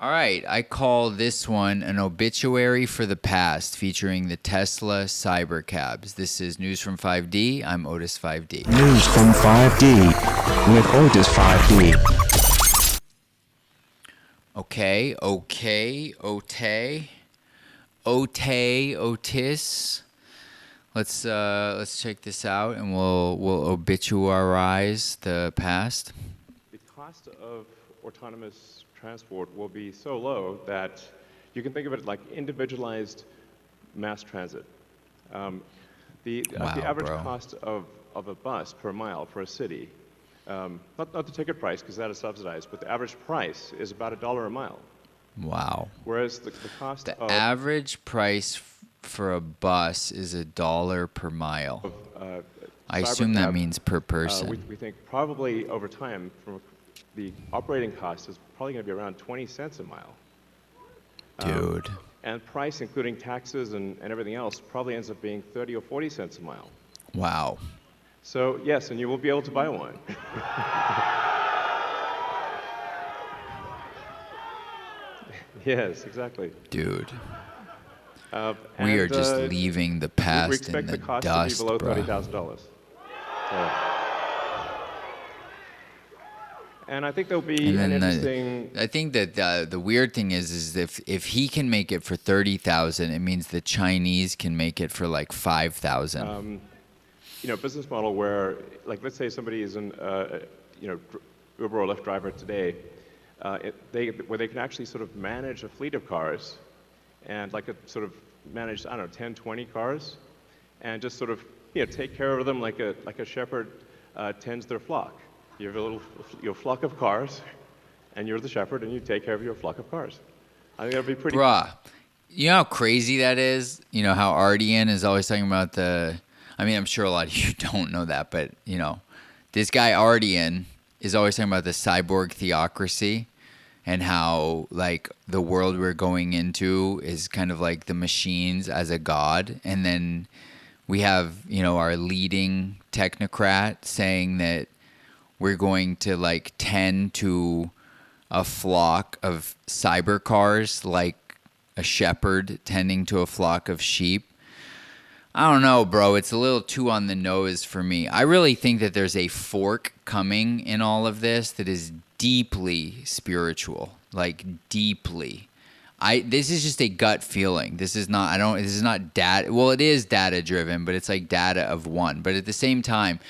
All right, I call this one an obituary for the past, featuring the Tesla cybercabs. This is News from 5D. I'm Otis 5D. News from 5D with Otis 5D. Okay, Otis. Let's check this out, and we'll obituarize the past. The cost of autonomous transport will be so low that you can think of it like individualized mass transit. The average cost of a bus per mile for a city, not the ticket price because that is subsidized, but the average price is about $1 a mile. Wow. Whereas the cost of... average price for a bus is $1 per mile. I assume that means per person. We think probably over time, the operating cost is probably going to be around 20 cents a mile. Dude. And price, including taxes and everything else, probably ends up being 30 or 40 cents a mile. Wow. So, yes, and you will be able to buy one. Yes, exactly. Dude. We are just leaving the past we expect in the the cost dust, to be below bro. $30,000. And I think there'll be an interesting... I think that the weird thing is if he can make it for $30,000, it means the Chinese can make it for like $5,000. Business model where, like, let's say somebody is an, Uber or Lyft driver today, where they can actually sort of manage a fleet of cars, and sort of manage, 10, 20 cars, and just sort of, take care of them like a shepherd tends their flock. You have your flock of cars, and you're the shepherd, and you take care of your flock of cars. I think that'd be pretty... Bruh, you know how crazy that is? You know how Ardian is always talking about I'm sure a lot of you don't know that, but, this guy Ardian is always talking about the cyborg theocracy and how, like, the world we're going into is kind of like the machines as a god. And then we have, our leading technocrat saying that we're going to, like, tend to a flock of cyber cars like a shepherd tending to a flock of sheep. I don't know, bro. It's a little too on the nose for me. I really think that there's a fork coming in all of this that is deeply spiritual, like deeply. This is just a gut feeling. This is not data. Well, it is data driven, but it's like data of one. But at the same time,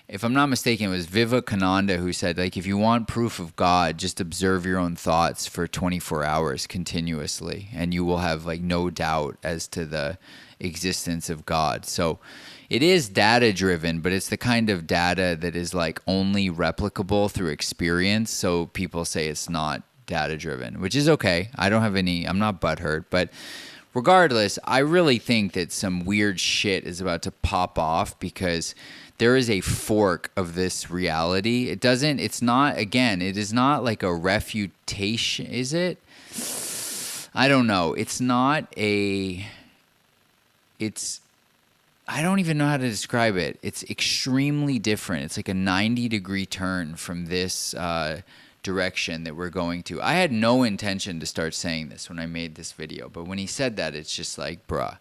if I'm not mistaken, it was Vivekananda who said, like, if you want proof of God, just observe your own thoughts for 24 hours continuously, and you will have, like, no doubt as to the existence of God. So it is data driven, but it's the kind of data that is, like, only replicable through experience. So people say it's not data driven, which is okay. I'm not butthurt, but regardless, I really think that some weird shit is about to pop off because there is a fork of this reality. It is not like a refutation, is it? I don't know. I don't even know how to describe it. It's extremely different. It's like a 90-degree turn from this direction that we're going to. I had no intention to start saying this when I made this video, but when he said that, it's just like, bruh.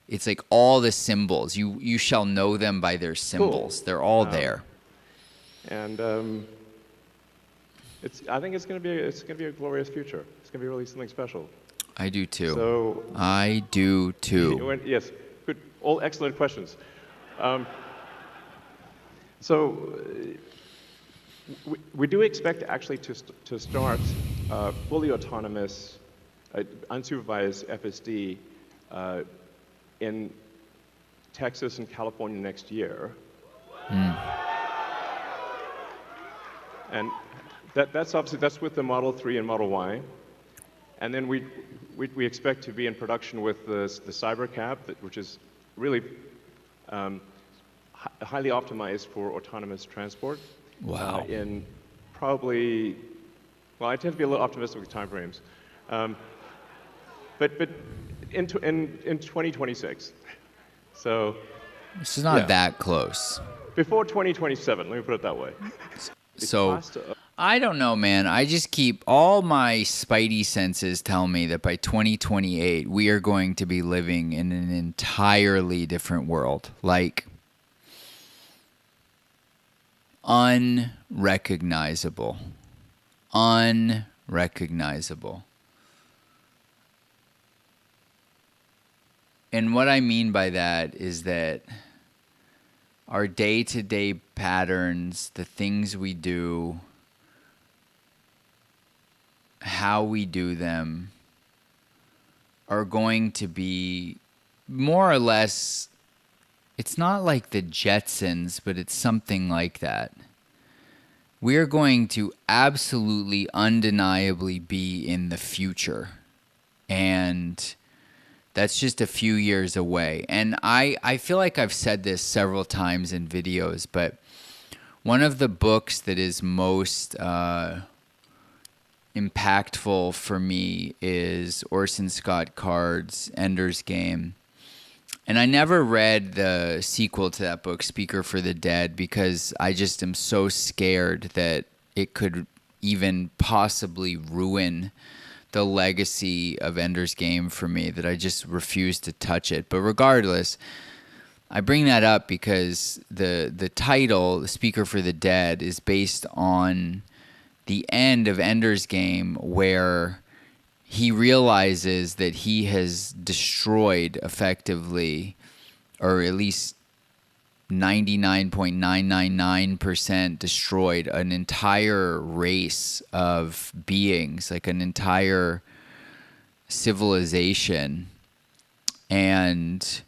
It's like all the symbols. You shall know them by their symbols. Cool. They're all there. And I think it's gonna be a glorious future. It's gonna be really something special. I do too. So I do too. Yes, good. All excellent questions. So we do expect actually to start fully autonomous, unsupervised FSD in Texas and California next year. And that's with the Model 3 and Model Y. And then we expect to be in production with the cybercab, which is really highly optimized for autonomous transport. Wow. In probably, well, I tend to be a little optimistic with timeframes. But in 2026. So this is not that close. Before 2027, let me put it that way. I don't know, man. I just keep all my spidey senses tell me that by 2028 we are going to be living in an entirely different world, like unrecognizable, unrecognizable. And what I mean by that is that our day-to-day patterns, the things we do, how we do them, are going to be more or less, it's not like the Jetsons, but it's something like that. We're going to absolutely, undeniably be in the future. And that's just a few years away. And I feel like I've said this several times in videos, but one of the books that is most impactful for me is Orson Scott Card's Ender's Game. And I never read the sequel to that book, Speaker for the Dead, because I just am so scared that it could even possibly ruin the legacy of Ender's Game for me, that I just refuse to touch it. But regardless, I bring that up because the title, The Speaker for the Dead, is based on the end of Ender's Game, where he realizes that he has destroyed effectively, or at least 99.999% destroyed, an entire race of beings, like an entire civilization. And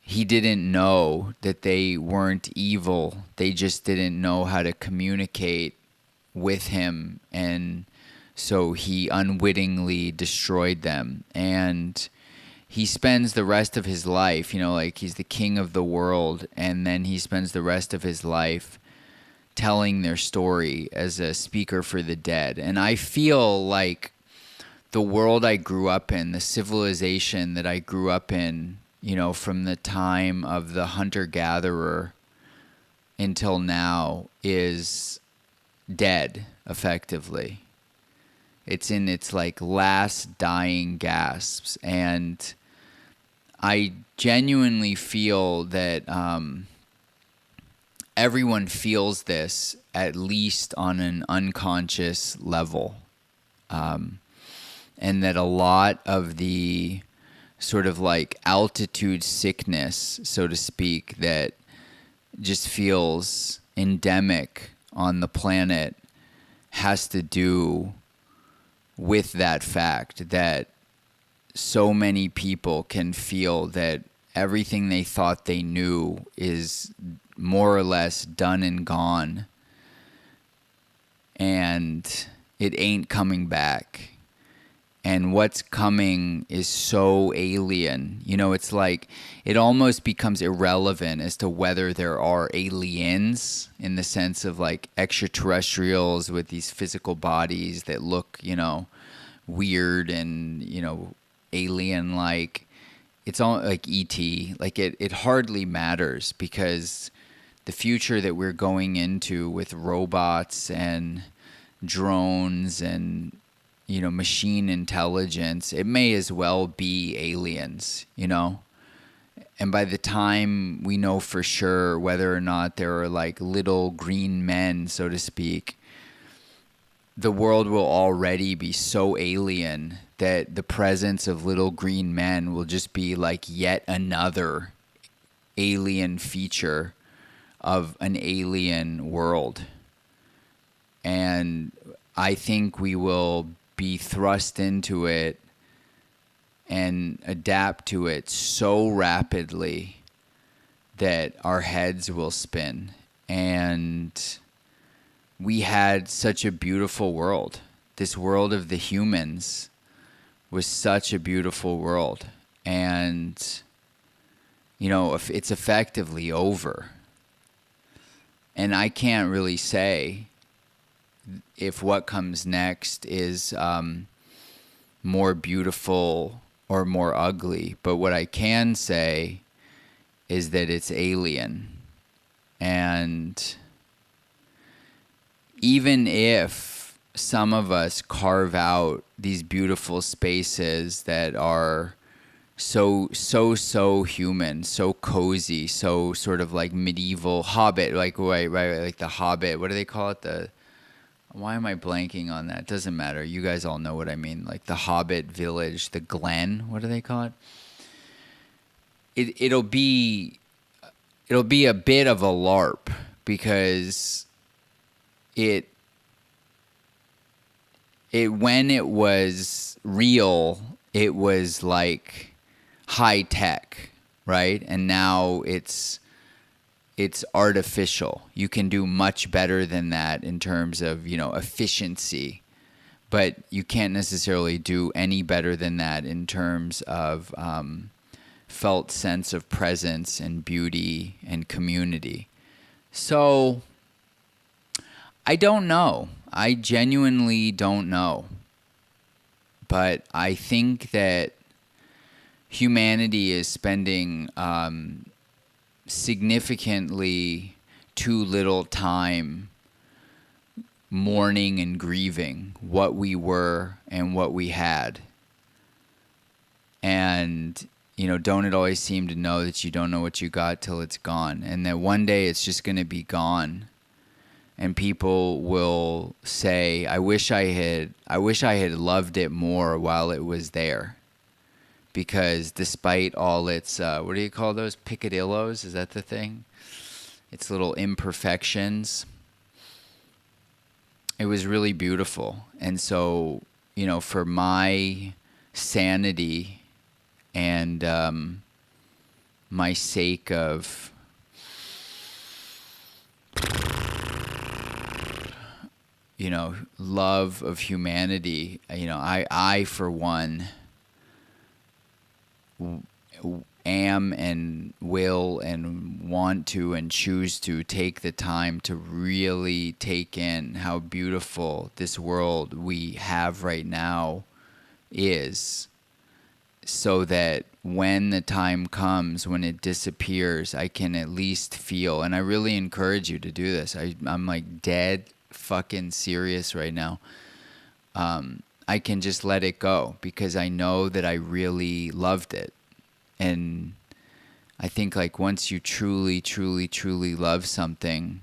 he didn't know that they weren't evil. They just didn't know how to communicate with him, and so he unwittingly destroyed them. And he spends the rest of his life, like he's the king of the world, and then he spends the rest of his life telling their story as a speaker for the dead. And I feel like the world I grew up in, the civilization that I grew up in, from the time of the hunter-gatherer until now, is dead, effectively. It's in its last dying gasps. And I genuinely feel that everyone feels this, at least on an unconscious level. And that a lot of the sort of altitude sickness, so to speak, that just feels endemic on the planet has to do with that fact that so many people can feel that everything they thought they knew is more or less done and gone, and it ain't coming back. And what's coming is so alien. It's like it almost becomes irrelevant as to whether there are aliens, in the sense of extraterrestrials with these physical bodies that look, weird and, alien-like. It's all like E.T. It hardly matters, because the future that we're going into with robots and drones and machine intelligence, it may as well be aliens, And by the time we know for sure whether or not there are little green men, so to speak, the world will already be so alien that the presence of little green men will just be yet another alien feature of an alien world. And I think we will be thrust into it and adapt to it so rapidly that our heads will spin. And we had such a beautiful world. This world of the humans was such a beautiful world. And, if it's effectively over. And I can't really say if what comes next is more beautiful or more ugly. But what I can say is that it's alien. And even if some of us carve out these beautiful spaces that are so human, so cozy, so sort of like medieval Hobbit, like right, like the Hobbit. What do they call it? Why am I blanking on that? Doesn't matter. You guys all know what I mean. Like the Hobbit village, the Glen. What do they call it? It'll be a bit of a LARP because it when it was real, it was like high tech, right? And now it's artificial. You can do much better than that in terms of, efficiency, but you can't necessarily do any better than that in terms of felt sense of presence and beauty and community. So I don't know. I genuinely don't know. But I think that humanity is spending significantly too little time mourning and grieving what we were and what we had. And, don't it always seem to know that you don't know what you got till it's gone, and that one day it's just going to be gone. And people will say, I wish I had loved it more while it was there. Because despite all its, what do you call those? Picadillos? Is that the thing? Its little imperfections. It was really beautiful. And so, for my sanity and my sake of love of humanity, I for one am and will and want to and choose to take the time to really take in how beautiful this world we have right now is, so that when the time comes, when it disappears, I can at least feel, and I really encourage you to do this. I'm like dead fucking serious right now. I can just let it go because I know that I really loved it. And I think like once you truly, truly, truly love something,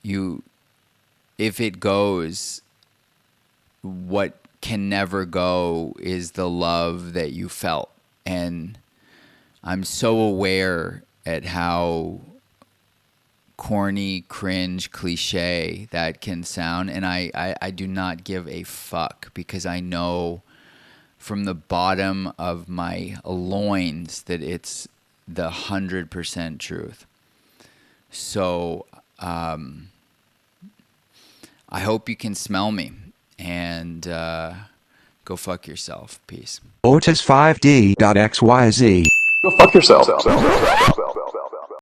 if it goes, what can never go is the love that you felt. And I'm so aware at how corny, cringe, cliche that can sound, and I do not give a fuck, because I know from the bottom of my loins that it's the 100% truth. So I hope you can smell me, and go fuck yourself. Peace. Otis5D.xyz. Go fuck yourself.